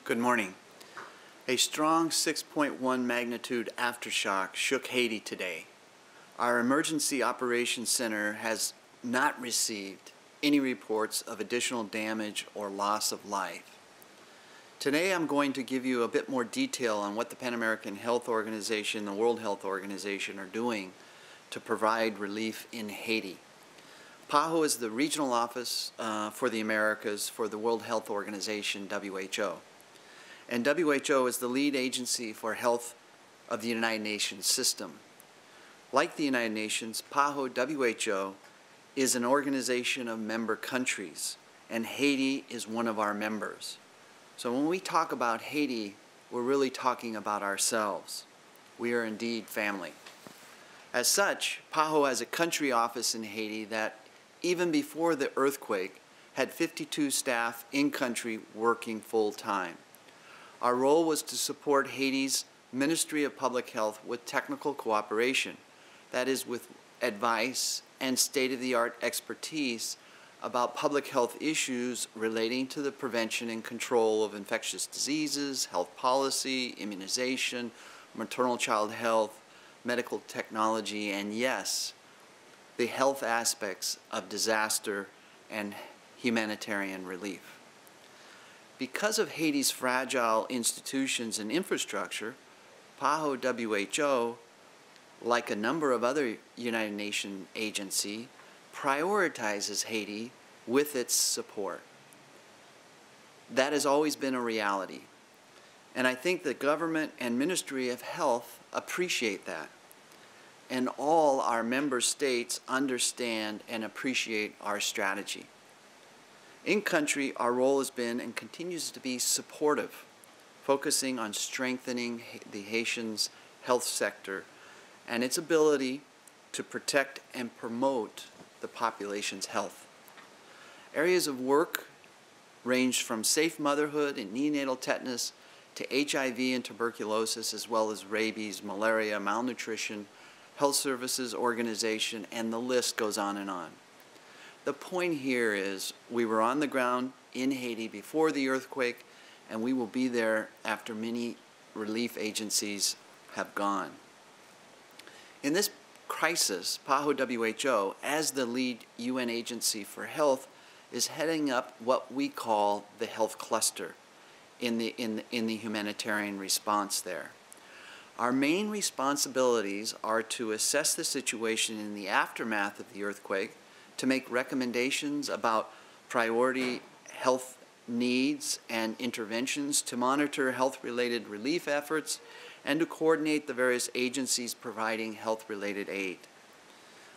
Good morning. A strong 6.1 magnitude aftershock shook Haiti today. Our Emergency Operations Center has not received any reports of additional damage or loss of life. Today I'm going to give you a bit more detail on what the Pan American Health Organization and the World Health Organization are doing to provide relief in Haiti. PAHO is the regional office for the Americas for the World Health Organization, WHO. And WHO is the lead agency for health of the United Nations system. Like the United Nations, PAHO WHO is an organization of member countries, and Haiti is one of our members. So when we talk about Haiti, we're really talking about ourselves. We are indeed family. As such, PAHO has a country office in Haiti that, even before the earthquake, had 52 staff in country working full-time. Our role was to support Haiti's Ministry of Public Health with technical cooperation, that is, with advice and state-of-the-art expertise about public health issues relating to the prevention and control of infectious diseases, health policy, immunization, maternal child health, medical technology, and yes, the health aspects of disaster and humanitarian relief. Because of Haiti's fragile institutions and infrastructure, PAHO WHO, like a number of other United Nations agencies, prioritizes Haiti with its support. That has always been a reality. And I think the government and Ministry of Health appreciate that. And all our member states understand and appreciate our strategy. In country, our role has been and continues to be supportive, focusing on strengthening the Haitians' health sector and its ability to protect and promote the population's health. Areas of work range from safe motherhood and neonatal tetanus to HIV and tuberculosis, as well as rabies, malaria, malnutrition, health services organization, and the list goes on and on. The point here is we were on the ground in Haiti before the earthquake, and we will be there after many relief agencies have gone. In this crisis, PAHO WHO, as the lead UN agency for health, is heading up what we call the health cluster in the humanitarian response there. Our main responsibilities are to assess the situation in the aftermath of the earthquake, to make recommendations about priority health needs and interventions, to monitor health-related relief efforts, and to coordinate the various agencies providing health-related aid.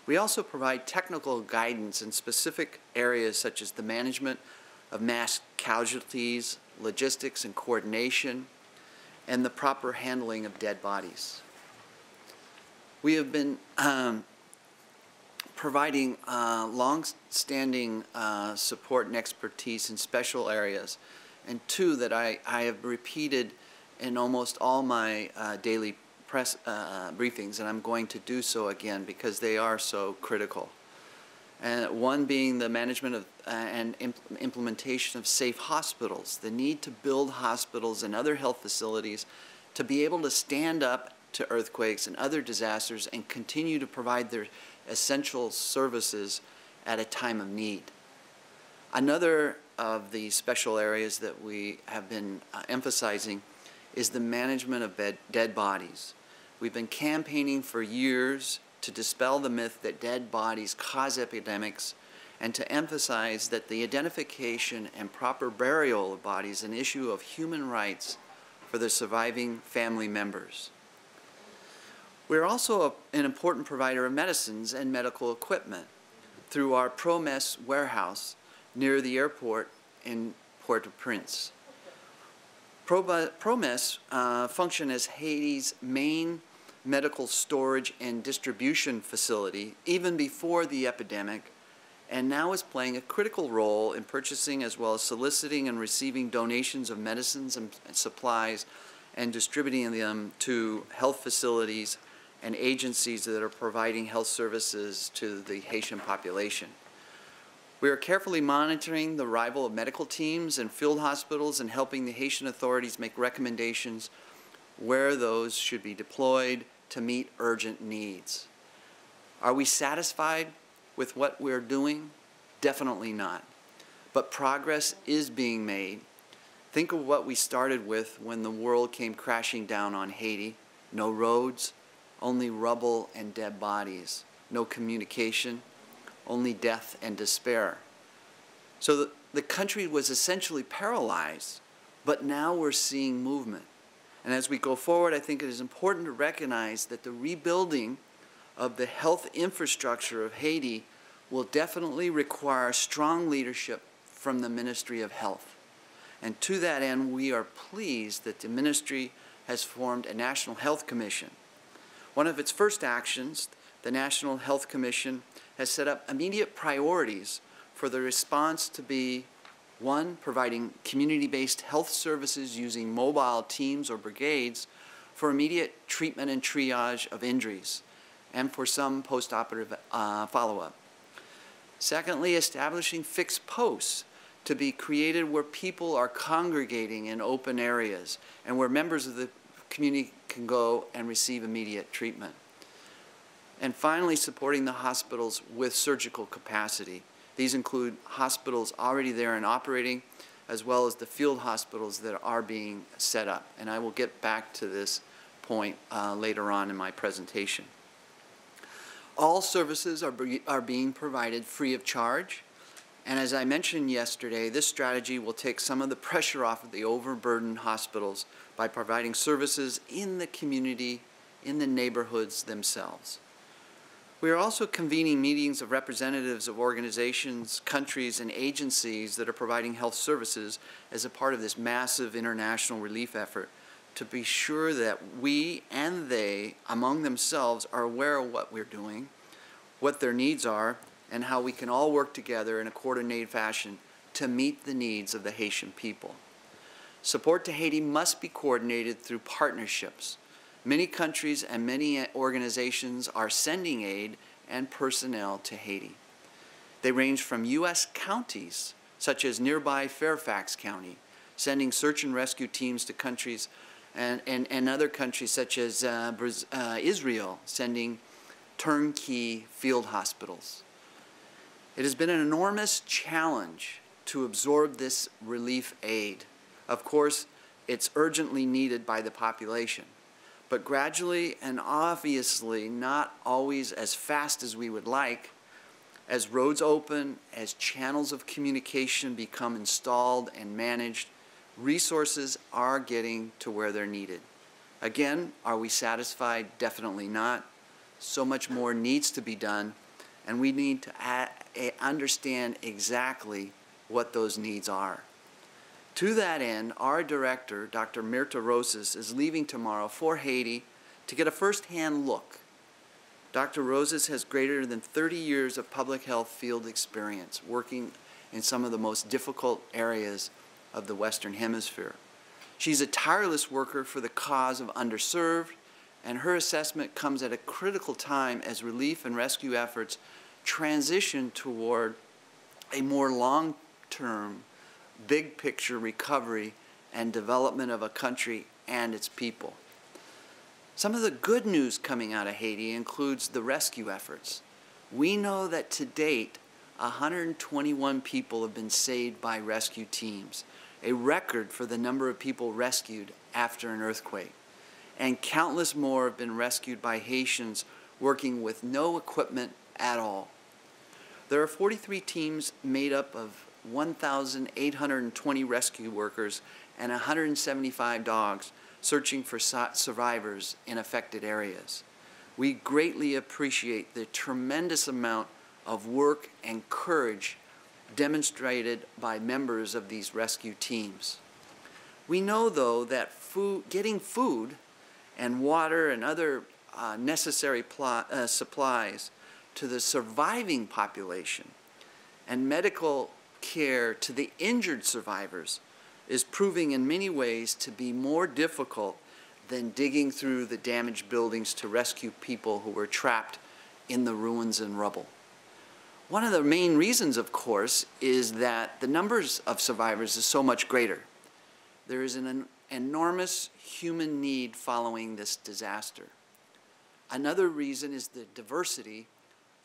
We also provide technical guidance in specific areas such as the management of mass casualties, logistics and coordination, and the proper handling of dead bodies. We have been providing long-standing support and expertise in special areas, and two that I have repeated in almost all my daily press briefings, and I'm going to do so again because they are so critical. And one being the management of and implementation of safe hospitals, the need to build hospitals and other health facilities to be able to stand up to earthquakes and other disasters and continue to provide their essential services at a time of need. Another of the special areas that we have been emphasizing is the management of dead bodies. We've been campaigning for years to dispel the myth that dead bodies cause epidemics and to emphasize that the identification and proper burial of bodies is an issue of human rights for the surviving family members. We're also an important provider of medicines and medical equipment through our Promes warehouse near the airport in Port-au-Prince. Promes function as Haiti's main medical storage and distribution facility even before the epidemic, and now is playing a critical role in purchasing as well as soliciting and receiving donations of medicines and supplies and distributing them to health facilities and agencies that are providing health services to the Haitian population. We are carefully monitoring the arrival of medical teams and field hospitals and helping the Haitian authorities make recommendations where those should be deployed to meet urgent needs. Are we satisfied with what we're doing? Definitely not. But progress is being made. Think of what we started with when the world came crashing down on Haiti. No roads, only rubble and dead bodies. No communication, only death and despair. So the country was essentially paralyzed, but now we're seeing movement. And as we go forward, I think it is important to recognize that the rebuilding of the health infrastructure of Haiti will definitely require strong leadership from the Ministry of Health. And to that end, we are pleased that the ministry has formed a National Health Commission. One of its first actions, the National Health Commission has set up immediate priorities for the response to be: 1, providing community-based health services using mobile teams or brigades for immediate treatment and triage of injuries, and for some post-operative follow-up. Secondly, establishing fixed posts to be created where people are congregating in open areas and where members of the community can go and receive immediate treatment. And finally, supporting the hospitals with surgical capacity. These include hospitals already there and operating, as well as the field hospitals that are being set up. And I will get back to this point later on in my presentation. All services are being provided free of charge. And as I mentioned yesterday, this strategy will take some of the pressure off of the overburdened hospitals by providing services in the community, in the neighborhoods themselves. We are also convening meetings of representatives of organizations, countries, and agencies that are providing health services as a part of this massive international relief effort to be sure that we and they, among themselves, are aware of what we're doing, what their needs are, and how we can all work together in a coordinated fashion to meet the needs of the Haitian people. Support to Haiti must be coordinated through partnerships. Many countries and many organizations are sending aid and personnel to Haiti. They range from U.S. counties, such as nearby Fairfax County, sending search and rescue teams to countries, and other countries such as Israel, sending turnkey field hospitals. It has been an enormous challenge to absorb this relief aid. Of course, it's urgently needed by the population, but gradually and obviously not always as fast as we would like. As roads open, as channels of communication become installed and managed, resources are getting to where they're needed. Again, are we satisfied? Definitely not. So much more needs to be done, and we need to understand exactly what those needs are. To that end, our director, Dr. Mirta Rosas, is leaving tomorrow for Haiti to get a first-hand look. Dr. Rosas has greater than 30 years of public health field experience working in some of the most difficult areas of the Western Hemisphere. She's a tireless worker for the cause of underserved, and her assessment comes at a critical time as relief and rescue efforts transition toward a more long-term, big-picture recovery and development of a country and its people. Some of the good news coming out of Haiti includes the rescue efforts. We know that to date, 121 people have been saved by rescue teams, a record for the number of people rescued after an earthquake. And countless more have been rescued by Haitians working with no equipment at all. There are 43 teams made up of 1,820 rescue workers and 175 dogs searching for survivors in affected areas. We greatly appreciate the tremendous amount of work and courage demonstrated by members of these rescue teams. We know, though, that getting food and water and other necessary supplies to the surviving population and medical care to the injured survivors is proving in many ways to be more difficult than digging through the damaged buildings to rescue people who were trapped in the ruins and rubble. One of the main reasons, of course, is that the numbers of survivors is so much greater. There is an enormous human need following this disaster. Another reason is the diversity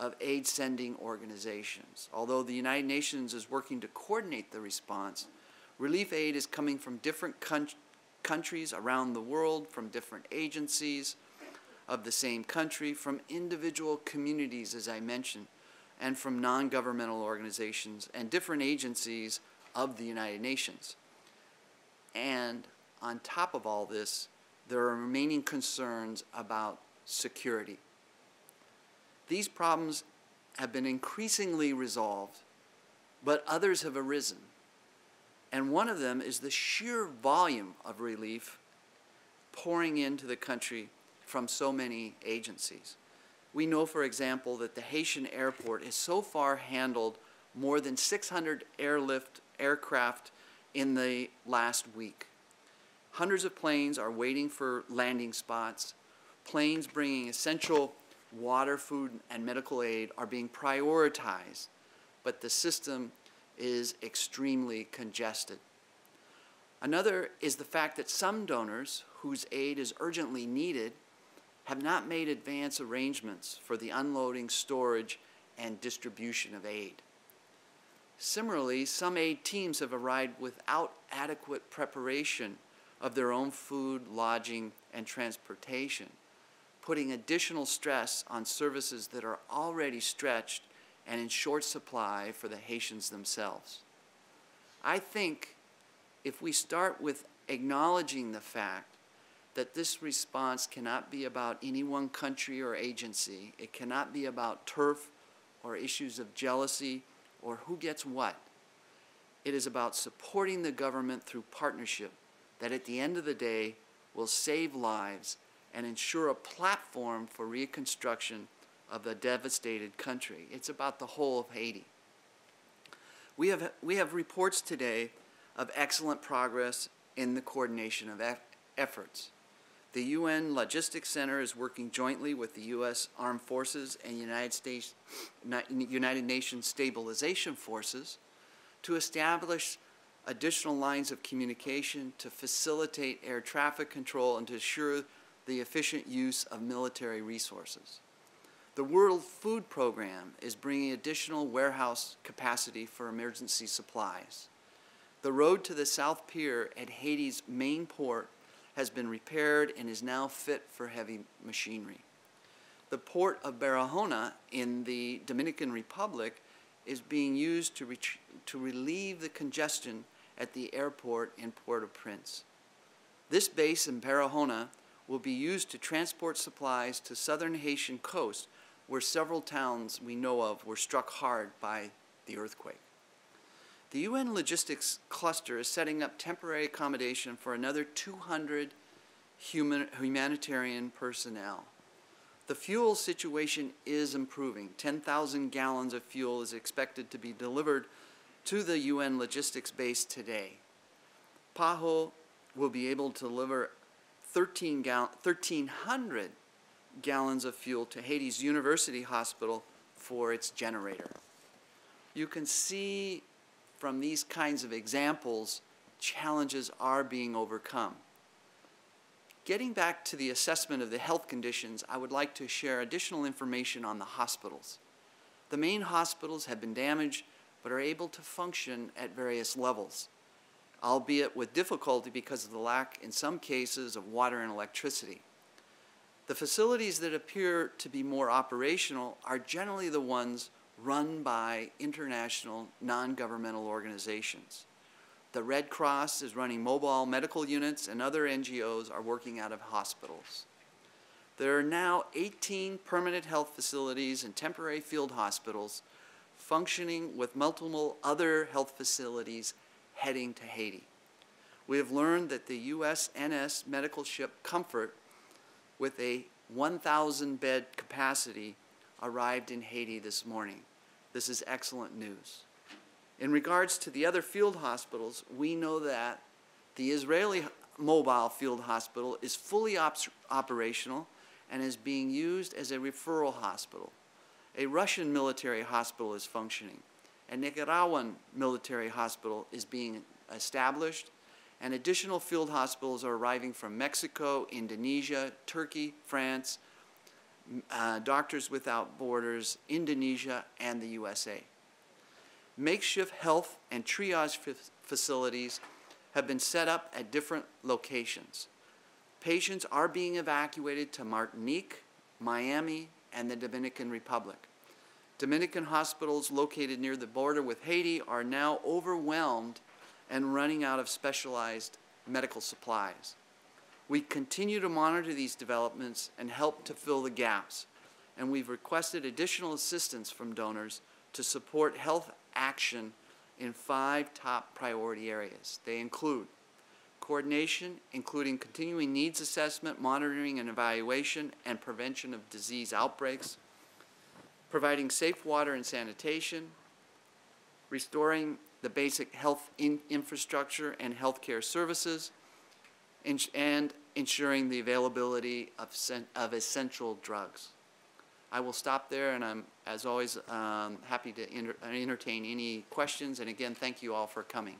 of aid-sending organizations. Although the United Nations is working to coordinate the response, relief aid is coming from different countries around the world, from different agencies of the same country, from individual communities, as I mentioned, and from non-governmental organizations and different agencies of the United Nations. And on top of all this, there are remaining concerns about security. These problems have been increasingly resolved, but others have arisen. And one of them is the sheer volume of relief pouring into the country from so many agencies. We know, for example, that the Haitian airport has so far handled more than 600 aircraft in the last week. Hundreds of planes are waiting for landing spots. Planes bringing essential water, food, and medical aid are being prioritized, but the system is extremely congested. Another is the fact that some donors whose aid is urgently needed have not made advance arrangements for the unloading, storage, and distribution of aid. Similarly, some aid teams have arrived without adequate preparation of their own food, lodging, and transportation, putting additional stress on services that are already stretched and in short supply for the Haitians themselves. I think if we start with acknowledging the fact that this response cannot be about any one country or agency, it cannot be about turf or issues of jealousy or who gets what. It is about supporting the government through partnership that at the end of the day will save lives and ensure a platform for reconstruction of the devastated country. It's about the whole of Haiti. We have reports today of excellent progress in the coordination of efforts. The UN Logistics Center is working jointly with the U.S. Armed Forces and United Nations Stabilization Forces to establish additional lines of communication to facilitate air traffic control and to assure the efficient use of military resources. The World Food Program is bringing additional warehouse capacity for emergency supplies. The road to the South Pier at Haiti's main port has been repaired and is now fit for heavy machinery. The port of Barahona in the Dominican Republic is being used to relieve the congestion at the airport in Port-au-Prince. This base in Barahona will be used to transport supplies to southern Haitian coast, where several towns we know of were struck hard by the earthquake. The UN Logistics Cluster is setting up temporary accommodation for another 200 humanitarian personnel. The fuel situation is improving. 10,000 gallons of fuel is expected to be delivered to the UN Logistics base today. PAHO will be able to deliver 1,300 gallons of fuel to Haiti's University Hospital for its generator. You can see from these kinds of examples, challenges are being overcome. Getting back to the assessment of the health conditions, I would like to share additional information on the hospitals. The main hospitals have been damaged, but are able to function at various levels, albeit with difficulty because of the lack, in some cases, of water and electricity. The facilities that appear to be more operational are generally the ones run by international non-governmental organizations. The Red Cross is running mobile medical units, and other NGOs are working out of hospitals. There are now 18 permanent health facilities and temporary field hospitals functioning with multiple other health facilities heading to Haiti. We have learned that the USNS medical ship Comfort, with a 1,000-bed capacity, arrived in Haiti this morning. This is excellent news. In regards to the other field hospitals, we know that the Israeli mobile field hospital is fully operational and is being used as a referral hospital. A Russian military hospital is functioning. A Nicaraguan military hospital is being established, and additional field hospitals are arriving from Mexico, Indonesia, Turkey, France, Doctors Without Borders, Indonesia, and the USA. Makeshift health and triage facilities have been set up at different locations. Patients are being evacuated to Martinique, Miami, and the Dominican Republic. Dominican hospitals located near the border with Haiti are now overwhelmed and running out of specialized medical supplies. We continue to monitor these developments and help to fill the gaps, and we've requested additional assistance from donors to support health action in 5 top priority areas. They include coordination, including continuing needs assessment, monitoring and evaluation, and prevention of disease outbreaks, providing safe water and sanitation, restoring the basic health infrastructure and healthcare services, and ensuring the availability of essential drugs. I will stop there, and I'm, as always, happy to entertain any questions. And again, thank you all for coming.